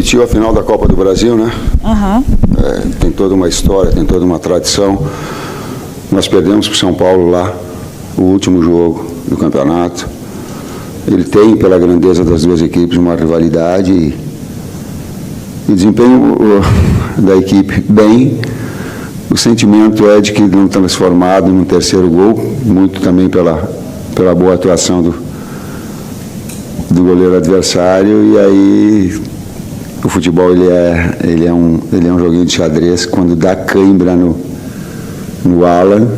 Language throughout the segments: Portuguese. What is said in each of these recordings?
A final da Copa do Brasil, né? Uhum. Tem toda uma história, tem toda uma tradição. Nós perdemos para o São Paulo lá, o último jogo do campeonato. Ele tem, pela grandeza das duas equipes, uma rivalidade e desempenho da equipe bem. O sentimento é de que não transformado no terceiro gol, muito também pela boa atuação do goleiro adversário. E aí o futebol ele é um joguinho de xadrez. Quando dá cãibra no Alan,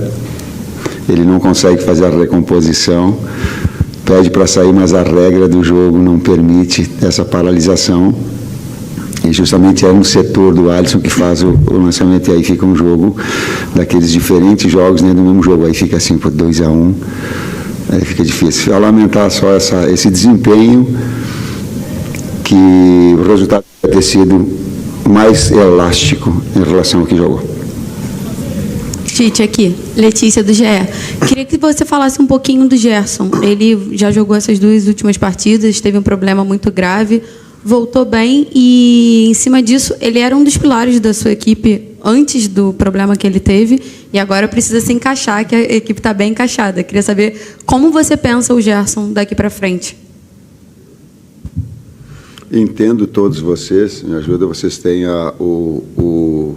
ele não consegue fazer a recomposição, pede para sair, mas a regra do jogo não permite essa paralisação. E justamente é no setor do Alisson que faz o lançamento, e aí fica um jogo daqueles diferentes jogos dentro do mesmo jogo. Aí fica assim por 2-1, aí fica difícil. A lamentar só esse desempenho, que o resultado deve ter sido mais elástico em relação ao que jogou. Tite, aqui, Letícia do GE. Queria que você falasse um pouquinho do Gerson. Ele já jogou essas duas últimas partidas, teve um problema muito grave, voltou bem e, em cima disso, ele era um dos pilares da sua equipe antes do problema que ele teve e agora precisa se encaixar, que a equipe está bem encaixada. Queria saber como você pensa o Gerson daqui para frente. Entendo todos vocês, me ajuda, vocês têm o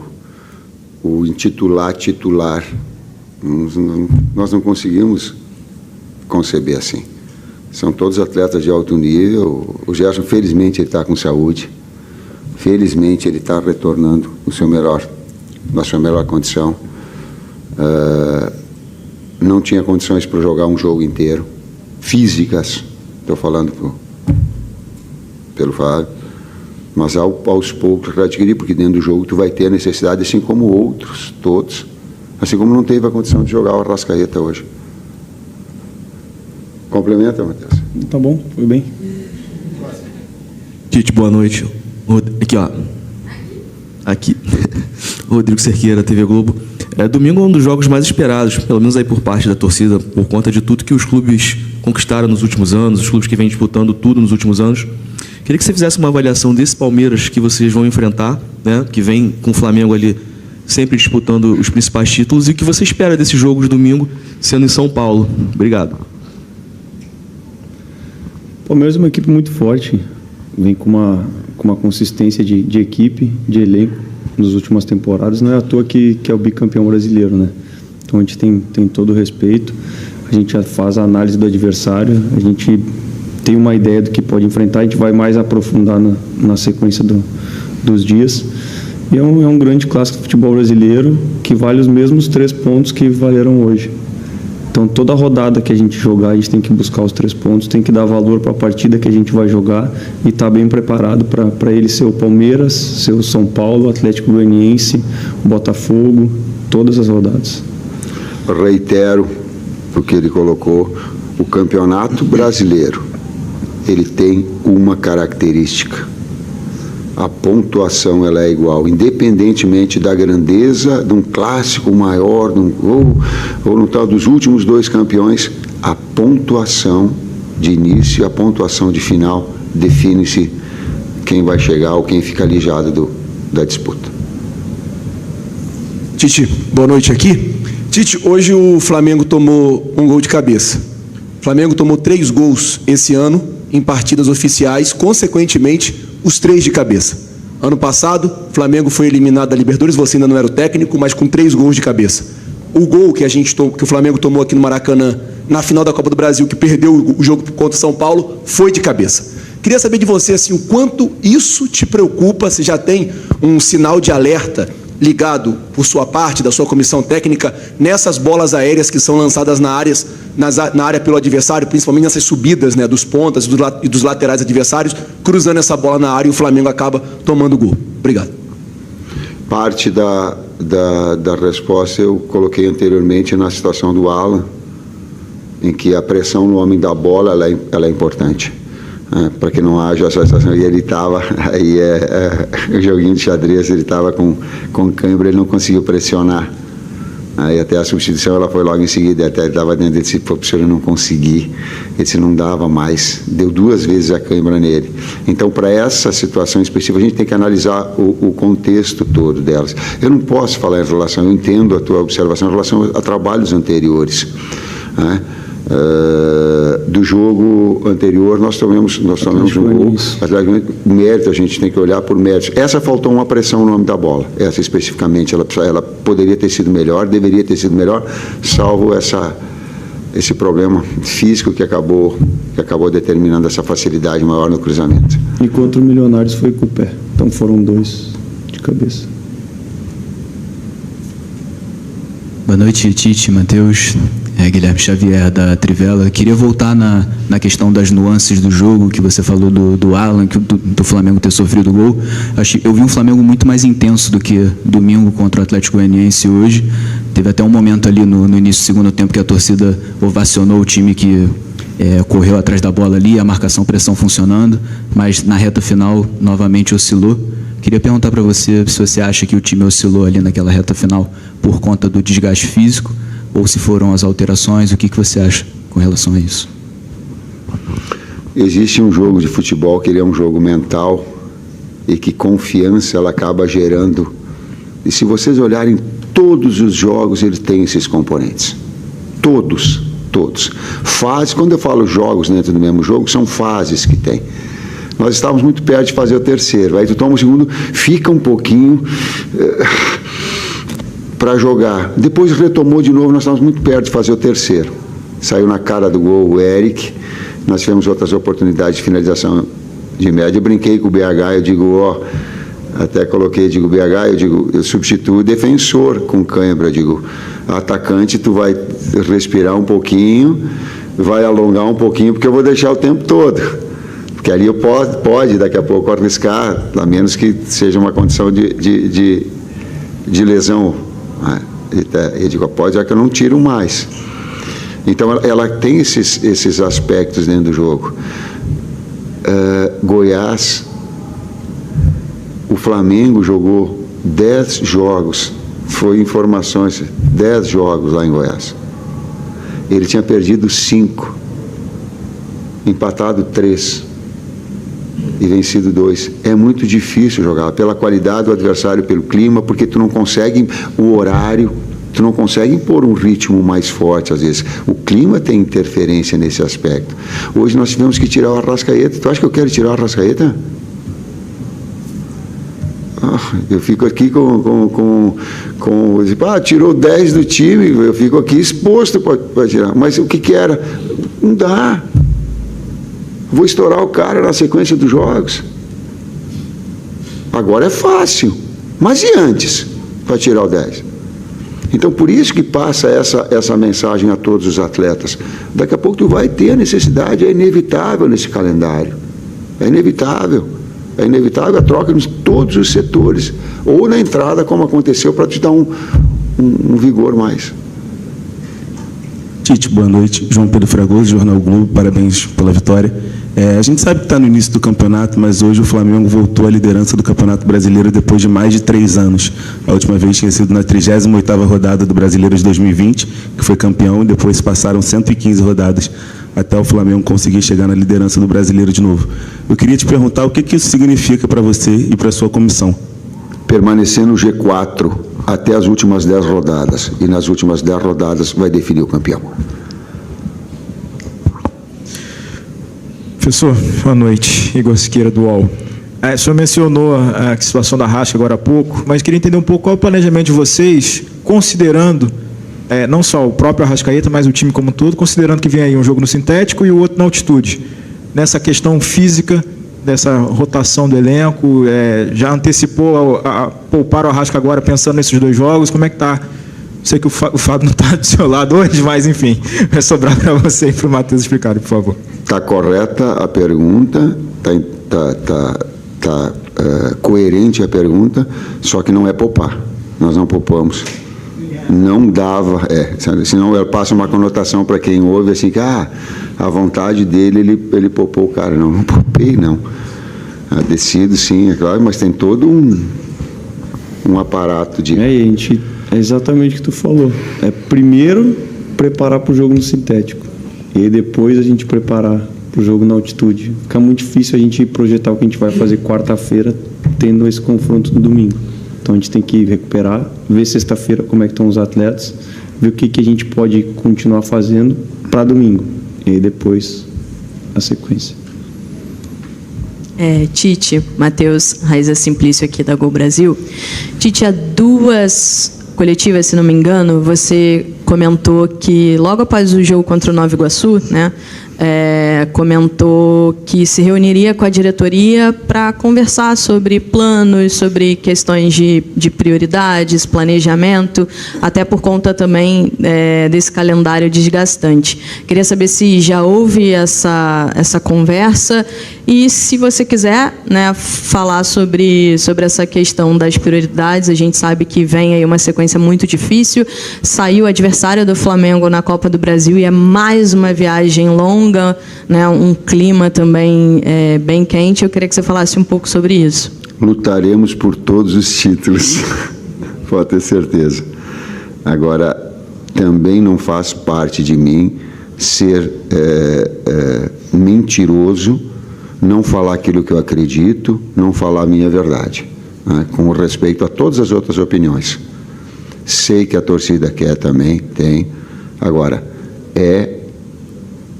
intitular titular. Nós não conseguimos conceber assim. São todos atletas de alto nível. O Gerson, felizmente, ele está com saúde. Felizmente, ele está retornando na sua melhor condição. Não tinha condições para jogar um jogo inteiro. Físicas, estou falando pelo Fábio. Mas aos poucos para adquirir, porque dentro do jogo tu vai ter a necessidade, assim como outros, todos. Assim como não teve a condição de jogar o Arrascaeta hoje. Complementa, Matheus. Tá bom, foi bem. Tite, boa noite. Aqui, ó. Aqui. Rodrigo Cerqueira, TV Globo. Domingo é um dos jogos mais esperados, pelo menos aí por parte da torcida, por conta de tudo que os clubes conquistaram nos últimos anos, os clubes que vêm disputando tudo nos últimos anos. Queria que você fizesse uma avaliação desse Palmeiras que vocês vão enfrentar, né, que vem com o Flamengo ali sempre disputando os principais títulos, e o que você espera desse jogo de domingo, sendo em São Paulo. Obrigado. O Palmeiras é uma equipe muito forte, vem com uma consistência de equipe, de elenco nas últimas temporadas. Não é à toa que é o bicampeão brasileiro, né? Então a gente tem todo o respeito, a gente já faz a análise do adversário, a gente tem uma ideia do que pode enfrentar, a gente vai mais aprofundar na sequência dos dias. E é um grande clássico do futebol brasileiro que vale os mesmos 3 pontos que valeram hoje. Então, toda rodada que a gente jogar, a gente tem que buscar os 3 pontos, tem que dar valor para a partida que a gente vai jogar e estar bem preparado para ele ser o Palmeiras, ser o São Paulo, o Atlético Goianiense, o Botafogo, todas as rodadas. Reitero o que ele colocou, o Campeonato Brasileiro, ele tem uma característica: a pontuação ela é igual, independentemente da grandeza de um clássico maior, ou no tal dos últimos 2 campeões, a pontuação de início e a pontuação de final define-se quem vai chegar ou quem fica alijado da disputa. Tite, boa noite aqui. Tite, hoje o Flamengo tomou um gol de cabeça. O Flamengo tomou 3 gols esse ano em partidas oficiais, consequentemente, os 3 de cabeça. Ano passado, o Flamengo foi eliminado da Libertadores, você ainda não era o técnico, mas com 3 gols de cabeça. O gol que o Flamengo tomou aqui no Maracanã, na final da Copa do Brasil, que perdeu o jogo contra o São Paulo, foi de cabeça. Queria saber de você assim, o quanto isso te preocupa, se já tem um sinal de alerta ligado por sua parte, da sua comissão técnica, nessas bolas aéreas que são lançadas na área pelo adversário, principalmente nessas subidas, né, dos pontas e dos laterais adversários, cruzando essa bola na área e o Flamengo acaba tomando gol. Obrigado. Parte da resposta eu coloquei anteriormente na situação do Alan, em que a pressão no homem da bola ela é importante. Para que não haja essa situação. E ele estava, aí o joguinho de xadrez, ele estava com cãibra, ele não conseguiu pressionar Aí até a substituição ela foi logo em seguida, até ele estava dentro, ele disse, pô, professor, eu não consegui, ele disse, não dava mais, deu 2 vezes a cãibra nele. Então, para essa situação específica, a gente tem que analisar o contexto todo delas. Eu não posso falar em relação, eu entendo a tua observação em relação a trabalhos anteriores, né? Do jogo anterior nós tomamos um gol, mérito, a gente tem que olhar por méritos. Essa faltou uma pressão no nome da bola, essa especificamente, ela poderia ter sido melhor, deveria ter sido melhor, salvo esse problema físico que acabou determinando essa facilidade maior no cruzamento. E contra o Milionários foi com o pé, então foram 2 de cabeça. Boa noite, Tite, Matheus. Guilherme Xavier, da Trivela. Queria voltar na questão das nuances do jogo, que você falou do Alan, do Flamengo ter sofrido gol. Eu vi um Flamengo muito mais intenso do que domingo contra o Atlético Goianiense hoje. Teve até um momento ali no início do segundo tempo que a torcida ovacionou o time que correu atrás da bola ali, a marcação-pressão funcionando, mas na reta final novamente oscilou. Queria perguntar para você se você acha que o time oscilou ali naquela reta final por conta do desgaste físico, ou se foram as alterações, o que você acha com relação a isso? Existe um jogo de futebol que ele é um jogo mental e que confiança ela acaba gerando. E se vocês olharem todos os jogos, ele tem esses componentes. Todos. Fases, quando eu falo jogos dentro do mesmo jogo, são fases que tem. Nós estávamos muito perto de fazer o terceiro. Aí tu toma o segundo, fica um pouquinho para jogar. Depois retomou de novo, nós estávamos muito perto de fazer o terceiro. Saiu na cara do gol o Eric. Nós tivemos outras oportunidades de finalização de média. Eu brinquei com o BH, eu digo, até coloquei, digo, BH, eu substituo o defensor com cãibra, digo, atacante, tu vai respirar um pouquinho, vai alongar um pouquinho, porque eu vou deixar o tempo todo. Porque ali eu pode daqui a pouco arriscar, a menos que seja uma condição de lesão. Eu digo, pode, já que eu não tiro mais. Então, ela tem esses aspectos dentro do jogo. Goiás, o Flamengo jogou 10 jogos, foi informações, 10 jogos lá em Goiás. Ele tinha perdido 5, empatado 3 e vencido 2. É muito difícil jogar, pela qualidade do adversário, pelo clima, porque tu não consegue o horário, tu não consegue impor um ritmo mais forte às vezes. O clima tem interferência nesse aspecto. Hoje nós tivemos que tirar o Arrascaeta. Tu acha que eu quero tirar o Arrascaeta? Eu fico aqui tirou 10 do time, eu fico aqui exposto para tirar. Mas o que era? Não dá. Vou estourar o cara na sequência dos jogos. Agora é fácil. Mas e antes, para tirar o 10? Então, por isso que passa essa mensagem a todos os atletas. Daqui a pouco tu vai ter a necessidade, é inevitável nesse calendário. É inevitável. É inevitável a troca em todos os setores. Ou na entrada, como aconteceu, para te dar um vigor mais. Tite, boa noite. João Pedro Fragoso, Jornal Globo, parabéns pela vitória. A gente sabe que está no início do campeonato, mas hoje o Flamengo voltou à liderança do Campeonato Brasileiro depois de mais de 3 anos. A última vez tinha sido na 38ª rodada do Brasileiro de 2020, que foi campeão, e depois passaram 115 rodadas até o Flamengo conseguir chegar na liderança do Brasileiro de novo. Eu queria te perguntar o que isso significa para você e para a sua comissão. Permanecer no G4 até as últimas 10 rodadas, e nas últimas 10 rodadas vai definir o campeão. Professor, boa noite. Igor Siqueira, do UOL. O senhor mencionou a situação da Rasca agora há pouco, mas queria entender um pouco qual é o planejamento de vocês, considerando não só o próprio Arrascaeta, mas o time como um todo, considerando que vem aí um jogo no sintético e o outro na altitude. Nessa questão física, dessa rotação do elenco, já antecipou a poupar o Arrasca agora pensando nesses 2 jogos, como é que está? Sei que o Fábio não está do seu lado hoje, mas enfim, vai sobrar para você e para o Matheus explicar, por favor. Está correta a pergunta, está coerente a pergunta, só que não é poupar. Nós não poupamos. Não dava, senão ela passa uma conotação para quem ouve assim, que a vontade dele, ele poupou o cara. Não poupei, não. Decido sim, é claro, mas tem todo um aparato de... E a gente É exatamente o que tu falou. É primeiro preparar para o jogo no sintético e aí depois a gente preparar para o jogo na altitude. Fica muito difícil a gente projetar o que a gente vai fazer quarta-feira tendo esse confronto no domingo. Então a gente tem que recuperar, ver sexta-feira como é que estão os atletas, ver o que a gente pode continuar fazendo para domingo e aí depois a sequência. Tite, Matheus, Raiza Simplício aqui da Gol Brasil. Tite, há 2 coletivas, se não me engano, você comentou que logo após o jogo contra o Nova Iguaçu, né, comentou que se reuniria com a diretoria para conversar sobre planos, sobre questões de prioridades, planejamento, até por conta também desse calendário desgastante. Queria saber se já houve essa conversa e, se você quiser, né, falar sobre essa questão das prioridades. A gente sabe que vem aí uma sequência muito difícil, saiu o adversário do Flamengo na Copa do Brasil e é mais uma viagem longa, né, um clima também bem quente. Eu queria que você falasse um pouco sobre isso. Lutaremos por todos os títulos, pode ter certeza. Agora, também não faz parte de mim ser mentiroso, não falar aquilo que eu acredito, não falar a minha verdade, né, com respeito a todas as outras opiniões. Sei que a torcida quer também, tem. Agora, é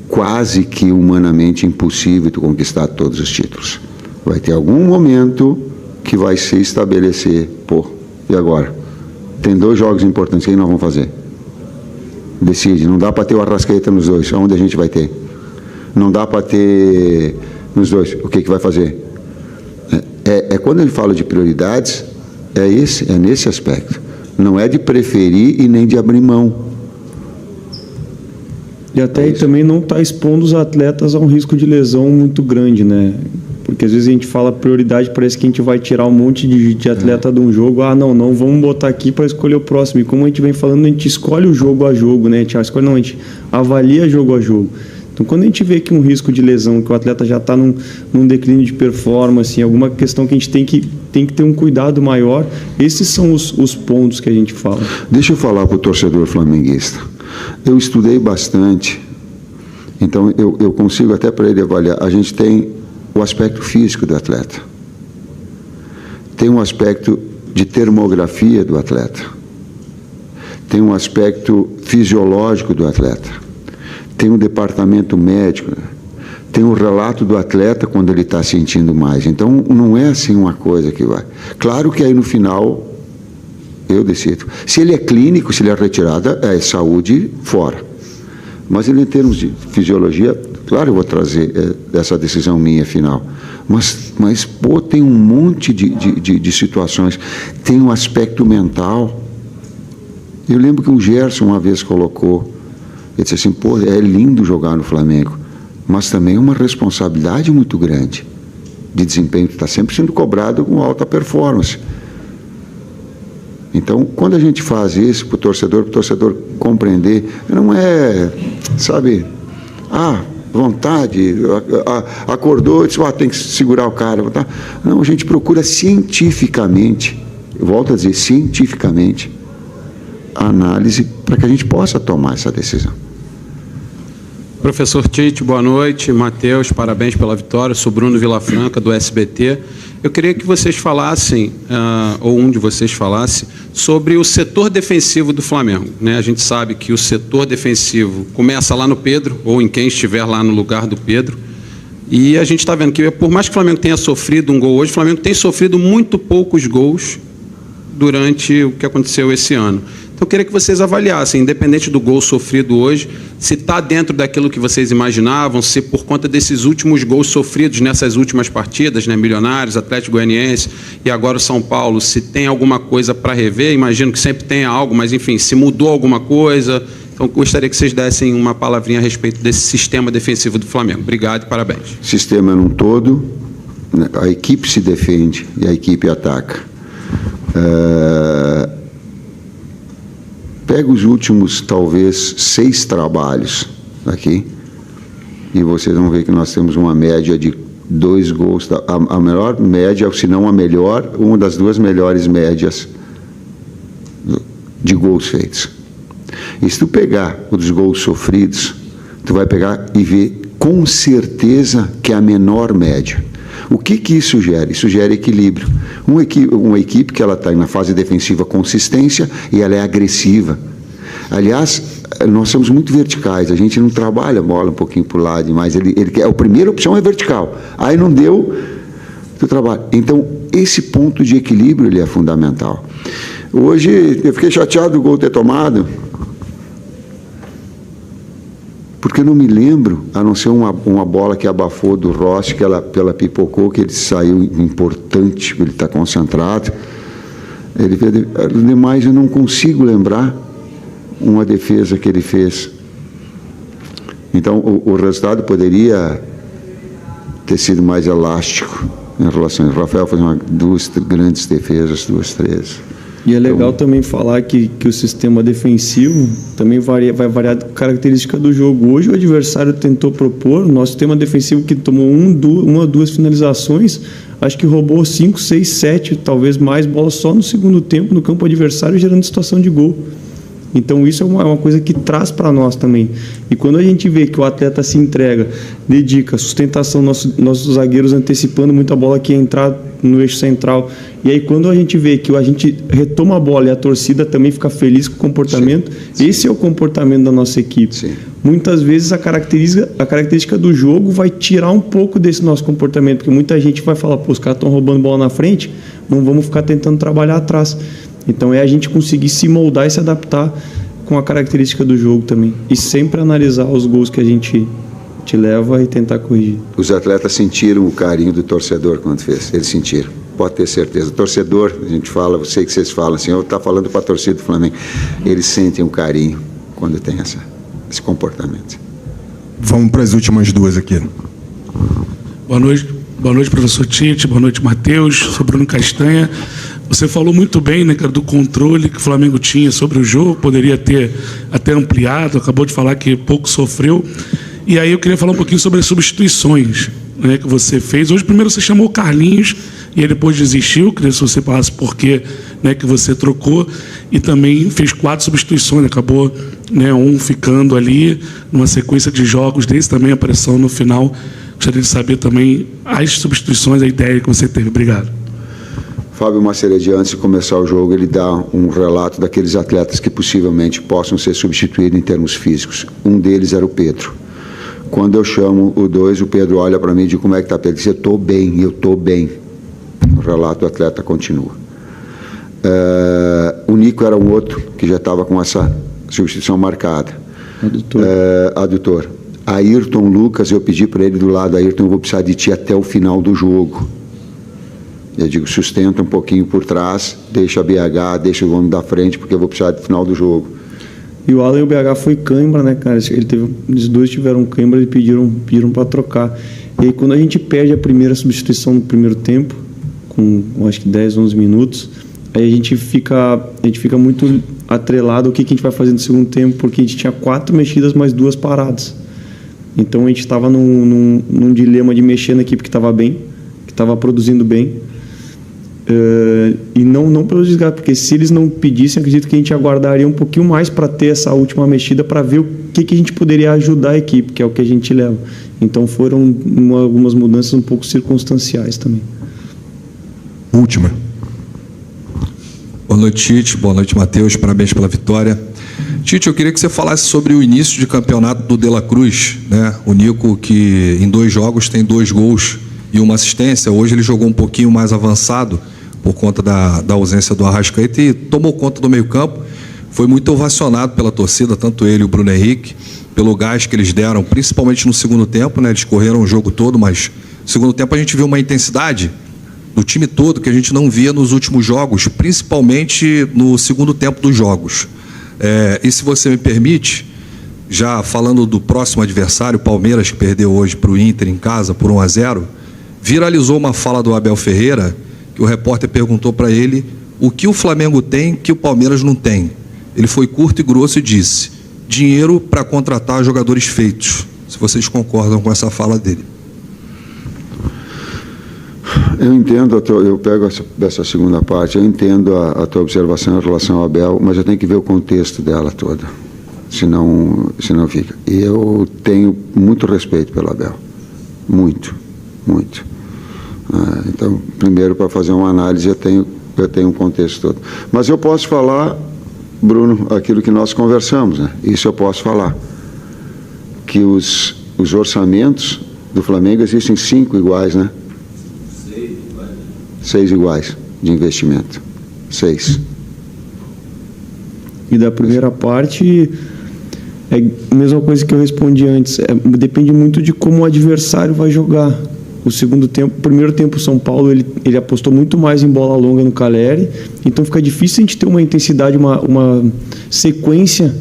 quase que humanamente impossível tu conquistar todos os títulos. Vai ter algum momento que vai se estabelecer, e agora? Tem 2 jogos importantes, o que nós vamos fazer? Decide, não dá para ter o Arrascaeta nos 2, onde a gente vai ter? Não dá para ter nos 2, o que vai fazer? Quando ele fala de prioridades, é nesse aspecto. Não é de preferir e nem de abrir mão. E até aí também não está expondo os atletas a um risco de lesão muito grande, né? Porque às vezes a gente fala prioridade, parece que a gente vai tirar um monte de atleta de um jogo. Não, vamos botar aqui para escolher o próximo. E como a gente vem falando, a gente escolhe o jogo a jogo, né? A gente avalia jogo a jogo. Então, quando a gente vê que um risco de lesão, que o atleta já está num declínio de performance, alguma questão que a gente tem que ter um cuidado maior, esses são os pontos que a gente fala. Deixa eu falar para o torcedor flamenguista. Eu estudei bastante, então eu consigo até para ele avaliar. A gente tem o aspecto físico do atleta, tem um aspecto de termografia do atleta, tem um aspecto fisiológico do atleta, tem um departamento médico, tem o relato do atleta quando ele está sentindo mais. Então, não é assim uma coisa que vai. Claro que aí no final eu decido. Se ele é clínico, se ele é retirada, é saúde fora. Mas ele, em termos de fisiologia, claro, eu vou trazer essa decisão minha final. Mas tem um monte de situações. Tem um aspecto mental. Eu lembro que o Gerson uma vez colocou, ele disse assim, é lindo jogar no Flamengo, mas também é uma responsabilidade muito grande de desempenho que está sempre sendo cobrado com alta performance. Então, quando a gente faz isso para o torcedor compreender, não é, sabe, vontade, acordou e disse, tem que segurar o cara. Tá? Não, a gente procura cientificamente, eu volto a dizer, cientificamente, a análise para que a gente possa tomar essa decisão. Professor Tite, boa noite. Matheus, parabéns pela vitória. Eu sou Bruno Vilafranca, do SBT. Eu queria que vocês falassem, ou um de vocês falasse, sobre o setor defensivo do Flamengo, né? A gente sabe que o setor defensivo começa lá no Pedro, ou em quem estiver lá no lugar do Pedro, e a gente está vendo que, por mais que o Flamengo tenha sofrido um gol hoje, o Flamengo tem sofrido muito poucos gols durante o que aconteceu esse ano. Então, eu queria que vocês avaliassem, independente do gol sofrido hoje, se está dentro daquilo que vocês imaginavam, se por conta desses últimos gols sofridos nessas últimas partidas, né, Milionários, Atlético Goianiense e agora o São Paulo, se tem alguma coisa para rever. Imagino que sempre tenha algo, mas, enfim, se mudou alguma coisa. Então, gostaria que vocês dessem uma palavrinha a respeito desse sistema defensivo do Flamengo. Obrigado e parabéns. Sistema num todo, a equipe se defende e a equipe ataca. Pega os últimos, talvez, 6 trabalhos aqui e vocês vão ver que nós temos uma média de 2 gols, a melhor média, se não a melhor, uma das 2 melhores médias de gols feitos. E se tu pegar os gols sofridos, tu vai pegar e ver com certeza que é a menor média. O que isso gera? Isso gera equilíbrio. Uma equipe que ela está na fase defensiva consistência e ela é agressiva. Aliás, nós somos muito verticais, a gente não trabalha a bola um pouquinho para o lado, mas a primeira opção é vertical. Aí não deu, tu trabalha. Então, esse ponto de equilíbrio ele é fundamental. Hoje, eu fiquei chateado do gol ter tomado, porque eu não me lembro, a não ser uma bola que abafou do Rossi, que ela pipocou, que ele saiu importante, ele está concentrado. Demais eu não consigo lembrar uma defesa que ele fez. Então, o resultado poderia ter sido mais elástico em relação a isso. O Rafael fez duas grandes defesas, 2, 3. E é legal também falar que o sistema defensivo também vai variar da característica do jogo. Hoje o adversário tentou propor, o nosso sistema defensivo que tomou uma ou duas finalizações, acho que roubou 5, 6, 7, talvez mais bolas só no segundo tempo no campo adversário, gerando situação de gol. Então isso é uma coisa que traz para nós também. E quando a gente vê que o atleta se entrega, dedica, sustentação, nossos zagueiros antecipando muita bola que ia entrar no eixo central. E aí quando a gente vê que a gente retoma a bola e a torcida também fica feliz com o comportamento, sim. Esse é o comportamento da nossa equipe. Sim. Muitas vezes a característica do jogo vai tirar um pouco desse nosso comportamento, porque muita gente vai falar, pô, os caras estão roubando bola na frente, não vamos ficar tentando trabalhar atrás. Então é a gente conseguir se moldar e se adaptar com a característica do jogo também. E sempre analisar os gols que a gente te leva e tentar corrigir. Os atletas sentiram o carinho do torcedor quando fez. Eles sentiram. Pode ter certeza. O torcedor, a gente fala, eu sei que vocês falam assim, eu estou falando para a torcida do Flamengo. Eles sentem o carinho quando tem esse comportamento. Vamos para as últimas duas aqui. Boa noite, professor Tite. Boa noite, Matheus. Sou Bruno Castanha. Você falou muito bem, né, cara, do controle que o Flamengo tinha sobre o jogo, poderia ter até ampliado, acabou de falar que pouco sofreu. E aí eu queria falar um pouquinho sobre as substituições, né, que você fez. Hoje, primeiro, você chamou o Carlinhos e ele depois desistiu. Queria que você falasse por que, né, que você trocou. E também fez 4 substituições, acabou, né, um ficando ali, numa sequência de jogos desse, também apareceu no final. Gostaria de saber também as substituições, a ideia que você teve. Obrigado. Fábio Maceredi, antes de começar o jogo, ele dá um relato daqueles atletas que possivelmente possam ser substituídos em termos físicos. Um deles era o Pedro. Quando eu chamo o 2, o Pedro olha para mim e diz, como é que está, Pedro? Ele diz, eu estou bem. O relato do atleta continua. O Nico era um outro que já estava com essa substituição marcada. Adutor. Ayrton Lucas, eu pedi para ele do lado, Ayrton, eu vou precisar de ti até o final do jogo. Eu digo, sustenta um pouquinho por trás, deixa a BH, deixa o homem da frente, porque eu vou precisar do final do jogo. E o Alan e o BH foi cãibra, né, cara? Os dois tiveram cãibra e pediram para trocar. E aí, quando a gente perde a primeira substituição no primeiro tempo, com acho que 10, 11 minutos, aí a gente fica muito atrelado ao que a gente vai fazer no segundo tempo, porque a gente tinha 4 mexidas mais 2 paradas. Então a gente estava num dilema de mexer na equipe que estava bem, que estava produzindo bem, e não pelo desgaste, porque se eles não pedissem, acredito que a gente aguardaria um pouquinho mais para ter essa última mexida, para ver o que a gente poderia ajudar a equipe, que é o que a gente leva. Então foram algumas mudanças um pouco circunstanciais também. Última. Boa noite, Tite. Boa noite, Matheus. Parabéns pela vitória. Tite, eu queria que você falasse sobre o início de campeonato do De La Cruz, né? O Nico, que em 2 jogos tem 2 gols e 1 assistência. Hoje ele jogou um pouquinho mais avançado por conta da ausência do Arrascaeta e tomou conta do meio-campo. Foi muito ovacionado pela torcida, tanto ele e o Bruno Henrique, pelo gás que eles deram, principalmente no segundo tempo, né? Eles correram o jogo todo, mas no segundo tempo a gente viu uma intensidade do time todo que a gente não via nos últimos jogos, principalmente no segundo tempo dos jogos. E se você me permite, já falando do próximo adversário, Palmeiras, que perdeu hoje para o Inter em casa por 1-0, viralizou uma fala do Abel Ferreira, que o repórter perguntou para ele o que o Flamengo tem que o Palmeiras não tem. Ele foi curto e grosso e disse: dinheiro para contratar jogadores feitos. Se vocês concordam com essa fala dele. Eu entendo, eu pego essa segunda parte, eu entendo a tua observação em relação ao Abel, mas eu tenho que ver o contexto dela toda, senão fica. E eu tenho muito respeito pelo Abel, muito. Então, primeiro, para fazer uma análise, eu tenho um contexto todo. Mas eu posso falar, Bruno, aquilo que nós conversamos, né? Isso eu posso falar, que os orçamentos do Flamengo existem 5 iguais, né? 6 iguais de investimento. 6. E da primeira parte, é a mesma coisa que eu respondi antes. Depende muito de como o adversário vai jogar. O primeiro tempo, o São Paulo, ele apostou muito mais em bola longa no Caleri, então fica difícil a gente ter uma intensidade, uma sequência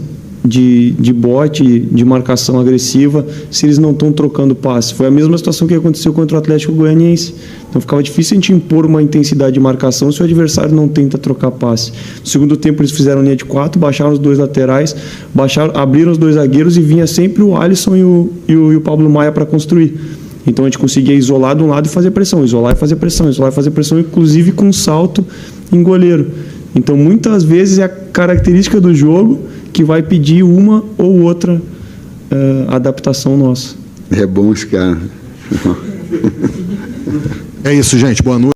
de bote, de marcação agressiva, se eles não estão trocando passe. Foi a mesma situação que aconteceu contra o Atlético Goianiense. Então ficava difícil a gente impor uma intensidade de marcação se o adversário não tenta trocar passe. No segundo tempo eles fizeram linha de 4, baixaram os 2 laterais, abriram os 2 zagueiros e vinha sempre o Alisson e o Pablo Maia para construir. Então a gente conseguia isolar de um lado e fazer pressão, isolar e fazer pressão, inclusive com salto em goleiro. Então muitas vezes é a característica do jogo que vai pedir uma ou outra adaptação nossa. É bom esse cara. É isso, gente. Boa noite.